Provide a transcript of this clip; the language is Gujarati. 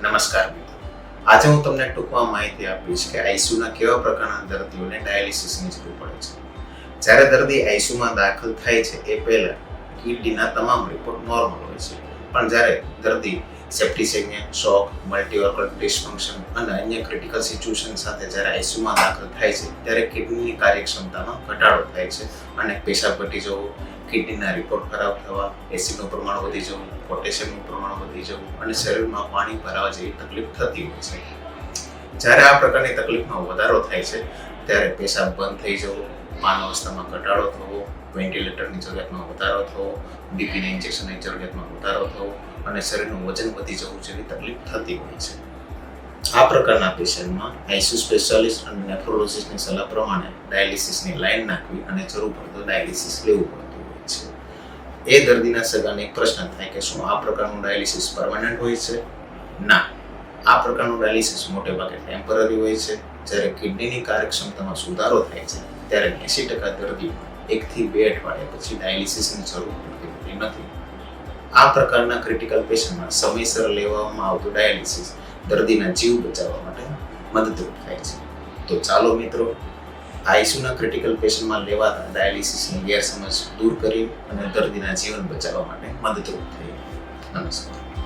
નમસ્કાર મિત્રો, આજે હું તમને ટૂંકમાં માહિતી આપીશ કે આઈસીયુના કેવા પ્રકારના દર્દીઓને ડાયાલિસિસની જરૂર પડે છે. જ્યારે દર્દી આઈસીયુમાં દાખલ થાય છે એ પહેલા કિડનીના તમામ રિપોર્ટ નોર્મલ હોય છે, પણ જ્યારે દર્દી સેપ્ટિસેમિયા, શોક, મલ્ટી ઓર્ગન ડિસફંક્શન અને અન્ય ક્રિટિકલ સિચ્યુએશન સાથે જ્યારે આઈસીયુમાં દાખલ થાય છે ત્યારે કિડનીની કાર્યક્ષમતામાં ઘટાડો થાય છે અને પેશાબ ઘટી જવો, કિડનીના રિપોર્ટ ખરાબ થવા, એસિડનું પ્રમાણ વધી જવું, પોટેશિયમનું પ્રમાણ વધી જવું અને શરીરમાં પાણી ભરાવા જેવી તકલીફ થતી હોય છે. જ્યારે આ પ્રકારની તકલીફમાં વધારો થાય છે ત્યારે પેશાબ બંધ થઈ જવો, પાન અવસ્થામાં ઘટાડો થવો, વેન્ટિલેટરની જરૂરિયાતમાં વધારો થવો, બીપીના ઇન્જેક્શનની જરૂરિયાતમાં વધારો થવો અને શરીરનું વજન વધી જવું જેવી તકલીફ થતી હોય છે. આ પ્રકારના પેશન્ટમાં આઈસીયુ સ્પેશિયાલિસ્ટ અને નેફ્રોલોજિસ્ટની સલાહ પ્રમાણે ડાયાલિસિસની લાઈન નાખવી અને જરૂર પડે તો ડાયાલિસિસ લેવું પડતું હોય છે. એ દર્દીના સગાને એક પ્રશ્ન થાય કે શું આ પ્રકારનું ડાયાલિસિસ પરમાનન્ટ હોય છે? ના, આ પ્રકારનું ડાયાલિસિસ મોટે ભાગે ટેમ્પરરી હોય છે. જ્યારે કિડનીની કાર્યક્ષમતામાં સુધારો થાય છે ત્યારે 80% દર્દીઓમાં 1 થી 2 અઠવાડિયા પછી ડાયાલિસિસની જરૂર પડતી હોતી નથી. આ પ્રકારના ક્રિટિકલ પેશન્ટમાં સમયસર લેવામાં આવતું ડાયાલિસિસ દર્દીના જીવ બચાવવા માટે મદદરૂપ થાય છે. તો ચાલો મિત્રો, આઈસીયુના ક્રિટિકલ પેશન્ટમાં લેવાતા ડાયાલિસિસની ગેરસમજ દૂર કરી અને દર્દીના જીવન બચાવવા માટે મદદરૂપ થઈએ. નમસ્કાર.